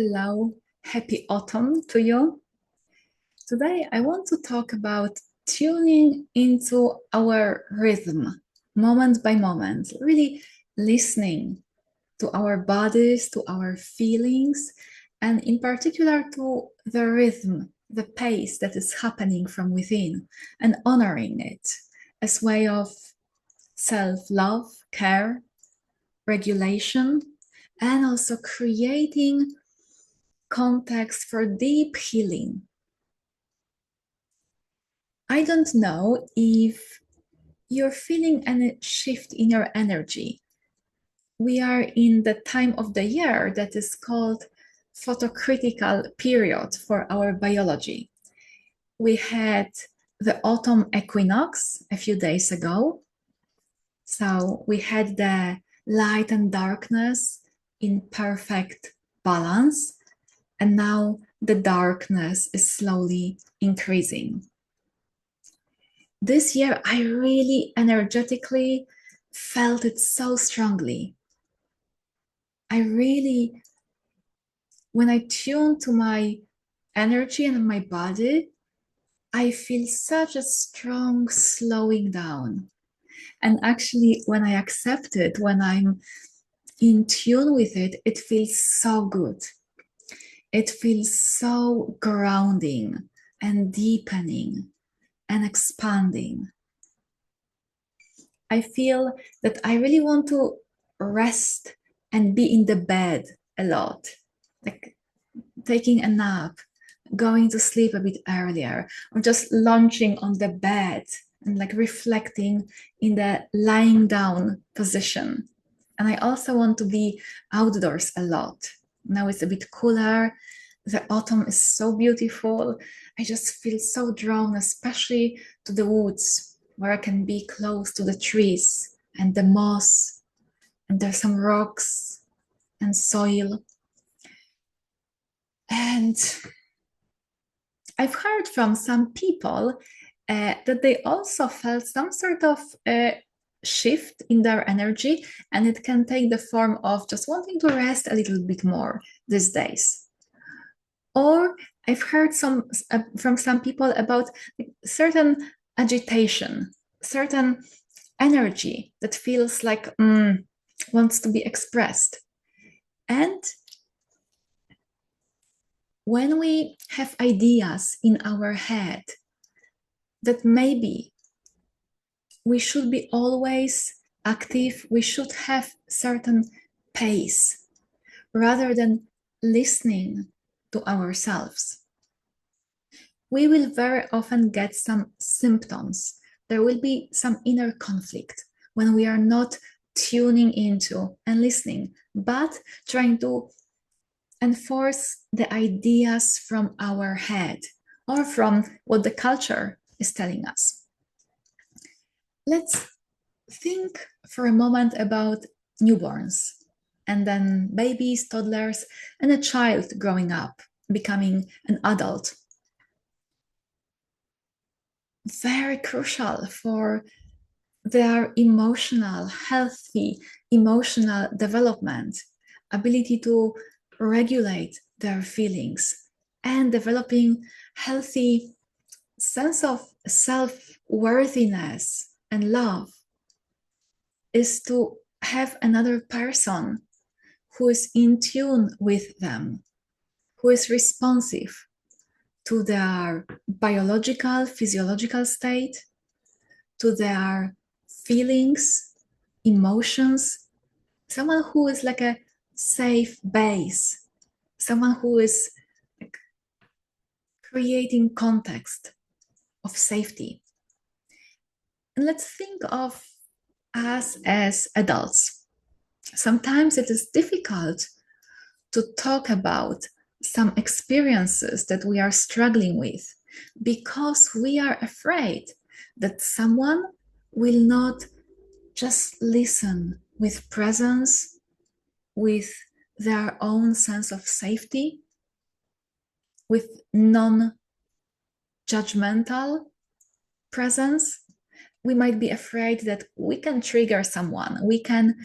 Hello, happy autumn to you. Today, I want to talk about tuning into our rhythm, moment by moment, really listening to our bodies, to our feelings, and in particular to the rhythm, the pace that is happening from within, and honoring it as way of self-love, care, regulation, and also creating context for deep healing. I don't know if you're feeling any shift in your energy. We are in the time of the year that is called photocritical period for our biology. We had the autumn equinox a few days ago. So we had the light and darkness in perfect balance. And now the darkness is slowly increasing. This year, I really energetically felt it so strongly. When I tune to my energy and my body, I feel such a strong slowing down. And actually, when I accept it, when I'm in tune with it, it feels so good. It feels so grounding and deepening and expanding. I feel that I really want to rest and be in the bed a lot, like taking a nap, going to sleep a bit earlier, or just lounging on the bed and like reflecting in the lying down position. And I also want to be outdoors a lot. Now it's a bit cooler. The autumn is so beautiful. I just feel so drawn, especially to the woods where I can be close to the trees and the moss, and there's some rocks and soil. And I've heard from some people that they also felt some sort of shift in their energy, and it can take the form of just wanting to rest a little bit more these days. Or I've heard from some people about certain agitation, certain energy that feels like wants to be expressed. And when we have ideas in our head that maybe we should be always active, we should have certain pace rather than listening to ourselves, we will very often get some symptoms. There will be some inner conflict when we are not tuning into and listening, but trying to enforce the ideas from our head or from what the culture is telling us. Let's think for a moment about newborns and then babies, toddlers, and a child growing up, becoming an adult. Very crucial for their emotional, healthy emotional development, ability to regulate their feelings, and developing healthy sense of self-worthiness and love is to have another person who is in tune with them, who is responsive to their biological, physiological state, to their feelings, emotions, someone who is like a safe base, someone who is like creating context of safety. And let's think of us as adults. Sometimes it is difficult to talk about some experiences that we are struggling with because we are afraid that someone will not just listen with presence, with their own sense of safety, with non-judgmental presence. We might be afraid that we can trigger someone, we can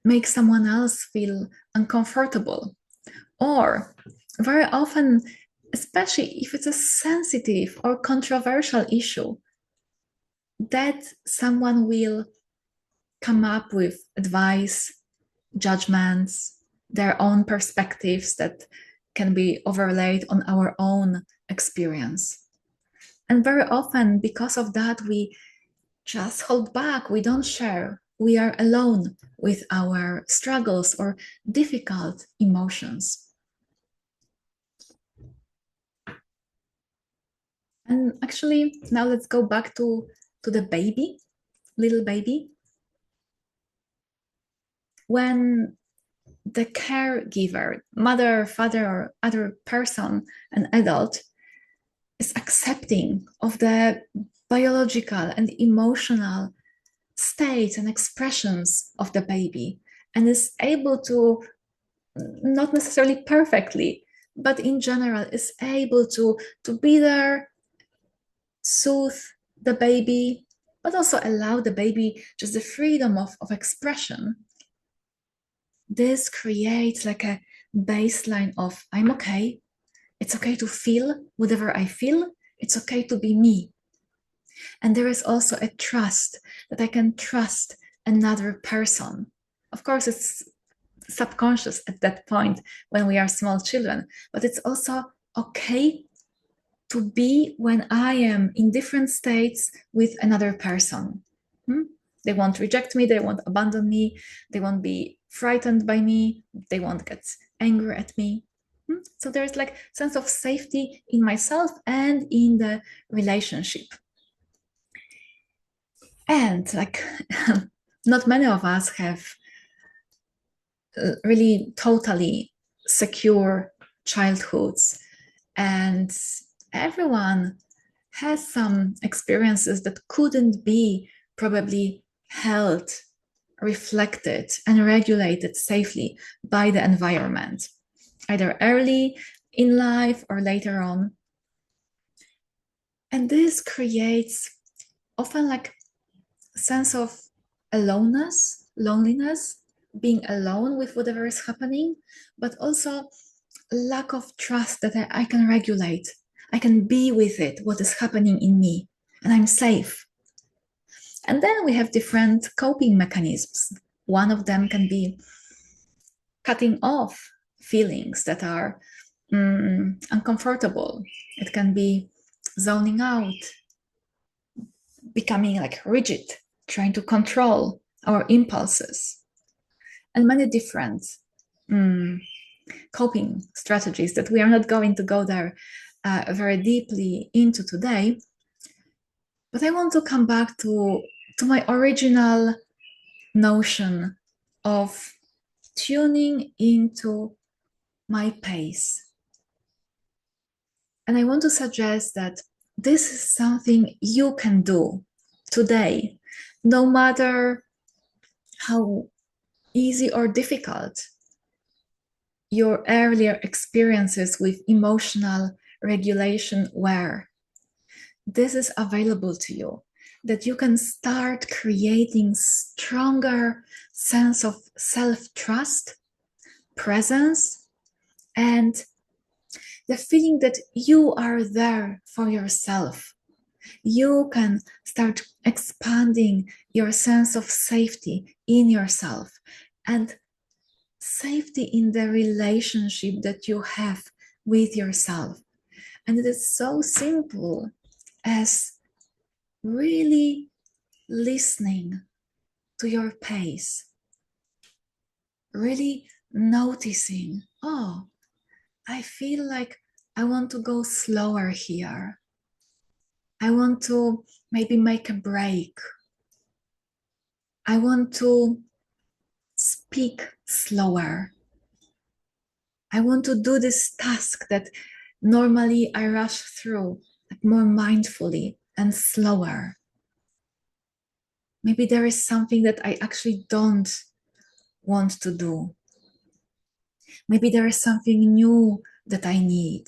make someone else feel uncomfortable, Or very often, especially if it's a sensitive or controversial issue, that someone will come up with advice, judgments, their own perspectives that can be overlaid on our own experience. And very often, because of that, we just hold back, we don't share. We are alone with our struggles or difficult emotions. And actually, now let's go back to the baby, little baby. When the caregiver, mother, father, or other person, an adult, is accepting of the biological and emotional states and expressions of the baby and is able to, not necessarily perfectly, but in general, is able to be there, soothe the baby, but also allow the baby just the freedom of expression. This creates like a baseline of I'm okay. It's okay to feel whatever I feel. It's okay to be me. And there is also a trust that I can trust another person. Of course, it's subconscious at that point when we are small children, but it's also okay to be when I am in different states with another person. They won't reject me, they won't abandon me, they won't be frightened by me, they won't get angry at me. So there's like sense of safety in myself and in the relationship. And like not many of us have really totally secure childhoods, and everyone has some experiences that couldn't be probably held, reflected, and regulated safely by the environment, either early in life or later on. And this creates often like a sense of aloneness, loneliness, being alone with whatever is happening, but also lack of trust that I can regulate. I can be with it, what is happening in me, and I'm safe. And then we have different coping mechanisms. One of them can be cutting off feelings that are uncomfortable. It can be zoning out, becoming like rigid, trying to control our impulses, and many different coping strategies that we are not going to go there very deeply into today. But I want to come back to my original notion of tuning into my pace. And I want to suggest that this is something you can do today, no matter how easy or difficult your earlier experiences with emotional regulation were. This is available to you, that you can start creating stronger sense of self-trust, presence, and the feeling that you are there for yourself. You can start expanding your sense of safety in yourself and safety in the relationship that you have with yourself. And it is so simple as really listening to your pace, really noticing, oh, I feel like I want to go slower here. I want to maybe make a break. I want to speak slower. I want to do this task that normally I rush through like more mindfully and slower. Maybe there is something that I actually don't want to do. Maybe there is something new that I need.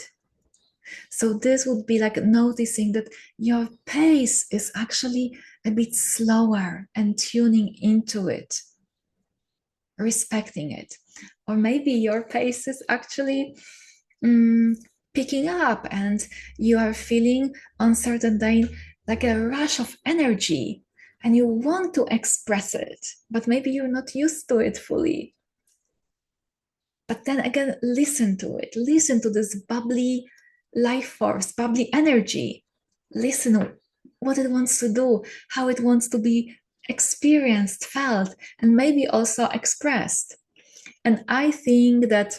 So this would be like noticing that your pace is actually a bit slower and tuning into it, respecting it. or maybe your pace is actually picking up and you are feeling on certain day like a rush of energy and you want to express it, but maybe you're not used to it fully. But then again, listen to it. Listen to this bubbly life force, bubbly energy. Listen what it wants to do, how it wants to be experienced, felt, and maybe also expressed. And I think that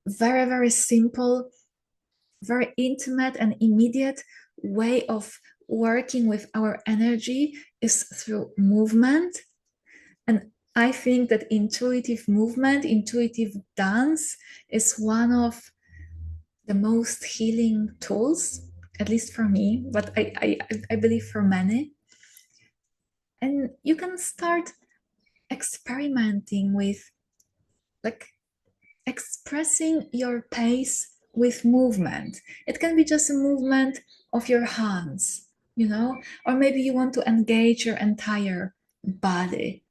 very, very simple, very intimate and immediate way of working with our energy is through movement. And I think that intuitive movement, intuitive dance is one of the most healing tools, at least for me, but I believe for many. And you can start experimenting with like expressing your pace with movement. It can be just a movement of your hands, or maybe you want to engage your entire body.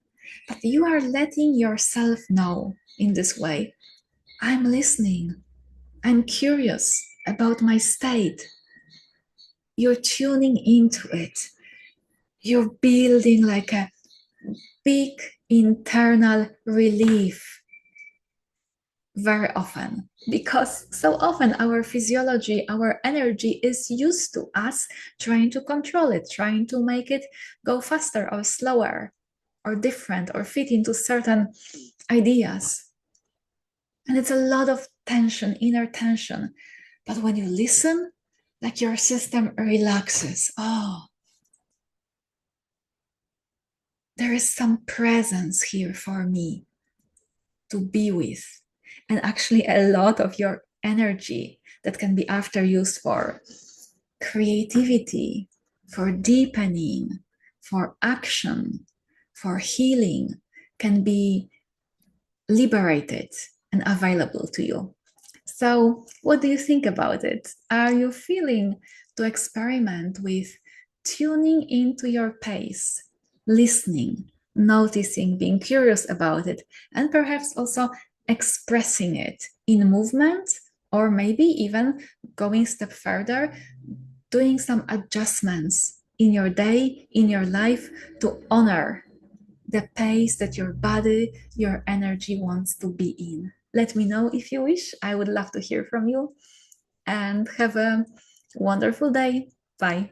But you are letting yourself know in this way, I'm listening. I'm curious about my state. You're tuning into it. You're building like a big internal relief very often, because so often our physiology, our energy is used to us trying to control it, trying to make it go faster or slower or different or fit into certain ideas. And it's a lot of tension, inner tension. But when you listen, like your system relaxes. Oh, there is some presence here for me to be with. And actually, a lot of your energy that can be after used for creativity, for deepening, for action, for healing can be liberated and available to you. So, what do you think about it? Are you feeling to experiment with tuning into your pace, listening, noticing, being curious about it, and perhaps also expressing it in movement, or maybe even going a step further, doing some adjustments in your day, in your life to honor the pace that your body, your energy wants to be in? Let me know if you wish. I would love to hear from you. And have a wonderful day. Bye.